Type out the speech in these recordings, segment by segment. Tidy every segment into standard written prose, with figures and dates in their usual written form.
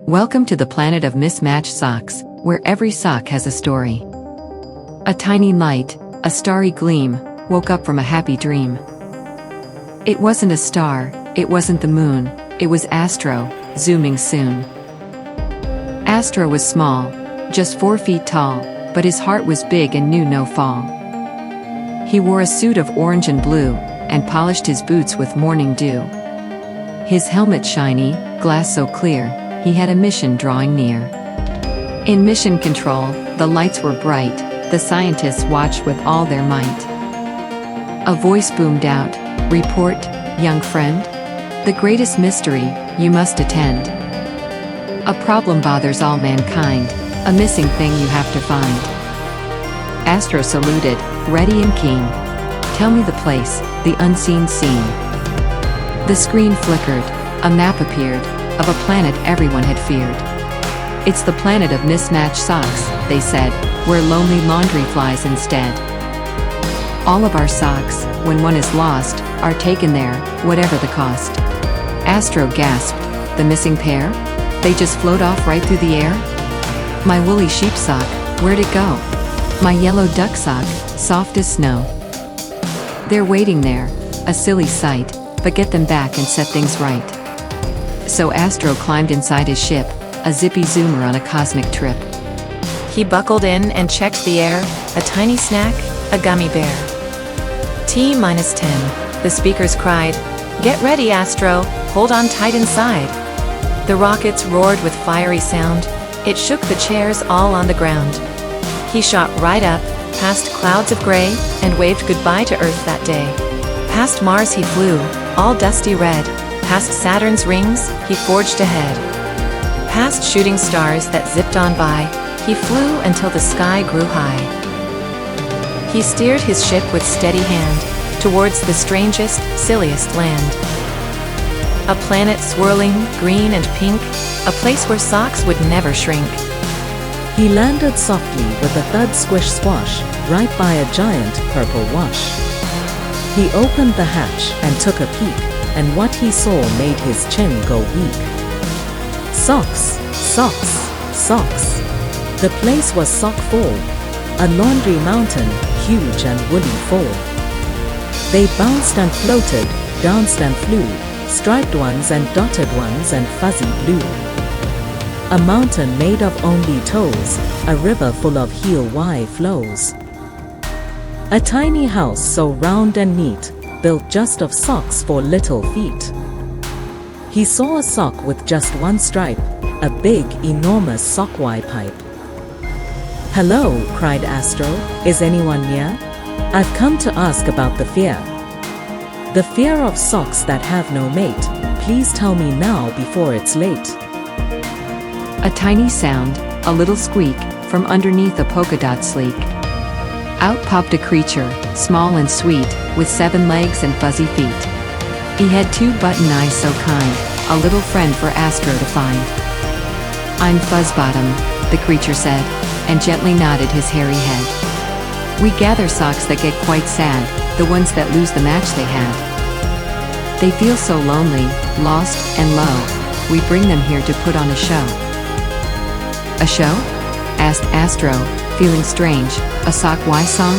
Welcome to the Planet of Mismatched Socks, where every sock has a story. A tiny light, a starry gleam, woke up from a happy dream. It wasn't a star, it wasn't the moon, it was Astro, zooming soon. Astro was small, just 4 feet tall, but his heart was big and knew no fall. He wore a suit of orange and blue, and polished his boots with morning dew. His helmet shiny, glass so clear, he had a mission drawing near. In mission control, the lights were bright, the scientists watched with all their might. A voice boomed out, "Report, young friend. The greatest mystery, you must attend. A problem bothers all mankind, a missing thing you have to find." Astro saluted, ready and keen. "Tell me the place, the unseen scene." The screen flickered, a map appeared, of a planet everyone had feared. "It's the planet of mismatched socks," they said, "where lonely laundry flies instead. All of our socks, when one is lost, are taken there, whatever the cost." Astro gasped, "The missing pair? They just float off right through the air? My woolly sheep sock, where'd it go? My yellow duck sock, soft as snow?" "They're waiting there, a silly sight, but get them back and set things right." So Astro climbed inside his ship, a Zippy-Zoomer on a cosmic trip. He buckled in and checked the air, a tiny snack, a gummy bear. T-10, the speakers cried. "Get ready, Astro, hold on tight inside." The rockets roared with fiery sound, it shook the chairs all on the ground. He shot right up, past clouds of gray, and waved goodbye to Earth that day. Past Mars he flew, all dusty red. Past Saturn's rings, he forged ahead. Past shooting stars that zipped on by, he flew until the sky grew high. He steered his ship with steady hand, towards the strangest, silliest land. A planet swirling, green and pink, a place where socks would never shrink. He landed softly with a thud-squish-squash, right by a giant purple wash. He opened the hatch and took a peek, and what he saw made his chin go weak. Socks, socks, socks. The place was sock full, a laundry mountain, huge and woolly full. They bounced and floated, danced and flew, striped ones and dotted ones and fuzzy blue. A mountain made of only toes, a river full of heel-wide flows. A tiny house so round and neat, built just of socks for little feet. He saw a sock with just one stripe, a big, enormous sock-wide pipe. "Hello," cried Astro, "is anyone near? I've come to ask about the fear. The fear of socks that have no mate. Please tell me now before it's late." A tiny sound, a little squeak, from underneath a polka dot sleek. Out popped a creature, small and sweet, with 7 legs and fuzzy feet. He had 2 button eyes so kind, a little friend for Astro to find. "I'm Fuzzbottom," the creature said, and gently nodded his hairy head. "We gather socks that get quite sad, the ones that lose the match they had. They feel so lonely, lost, and low. We bring them here to put on a show." "A show?" asked Astro, feeling strange. "A sock-wise song?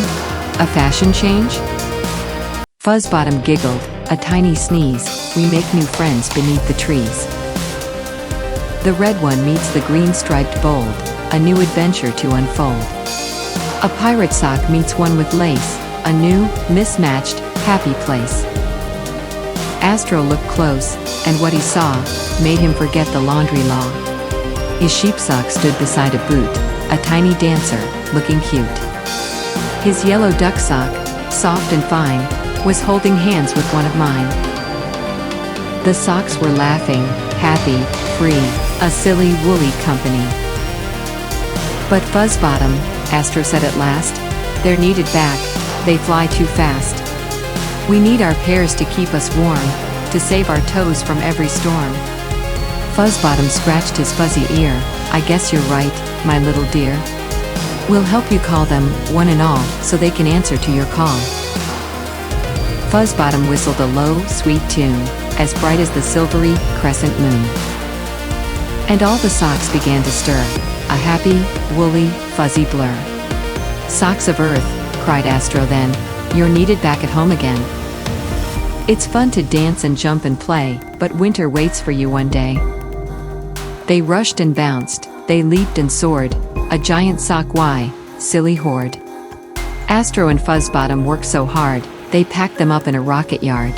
A fashion change?" Fuzzbottom giggled, a tiny sneeze. "We make new friends beneath the trees. The red one meets the green-striped bold, a new adventure to unfold. A pirate sock meets one with lace, a new, mismatched, happy place." Astro looked close, and what he saw made him forget the laundry law. His sheep sock stood beside a boot, a tiny dancer, looking cute. His yellow duck sock, soft and fine, was holding hands with one of mine. The socks were laughing, happy, free, a silly woolly company. "But Fuzzbottom," Astro said at last, "they're needed back, they fly too fast. We need our pairs to keep us warm, to save our toes from every storm." Fuzzbottom scratched his fuzzy ear. "I guess you're right, my little dear. We'll help you call them, one and all, so they can answer to your call." Fuzzbottom whistled a low, sweet tune, as bright as the silvery, crescent moon. And all the socks began to stir, a happy, woolly, fuzzy blur. Socks of Earth, cried Astro then, you're needed back at home again. It's fun to dance and jump and play, but winter waits for you one day. They rushed and bounced, they leaped and soared, a giant sock why, silly hoard. Astro and Fuzzbottom worked so hard, they packed them up in a rocket yard.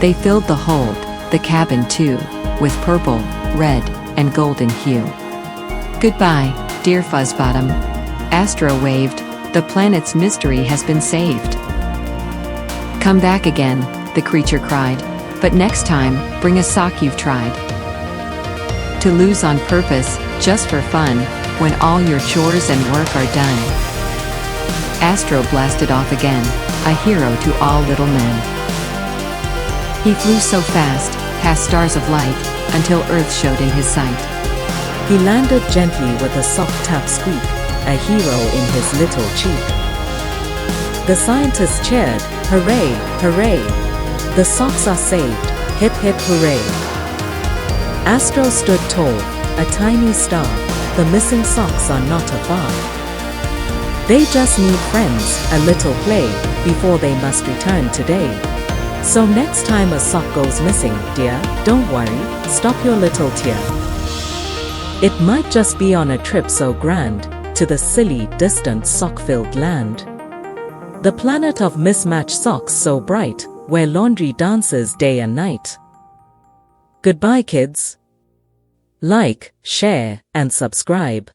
They filled the hold, the cabin too, with purple, red, and golden hue. Goodbye, dear Fuzzbottom. Astro waved, the planet's mystery has been saved. Come back again, the creature cried, but next time, bring a sock you've tried. To lose on purpose, just for fun, when all your chores and work are done. Astro blasted off again, a hero to all little men. He flew so fast, past stars of light, until Earth showed in his sight. He landed gently with a soft tap squeak, a hero in his little cheek. The scientists cheered, hooray, hooray! The socks are saved, hip hip hooray! Astro stood tall, a tiny star, the missing socks are not afar. They just need friends, a little play, before they must return today. So next time a sock goes missing, dear, don't worry, stop your little tear. It might just be on a trip so grand, to the silly, distant sock-filled land. The planet of mismatched socks so bright, where laundry dances day and night. Goodbye kids. Like, share, and subscribe.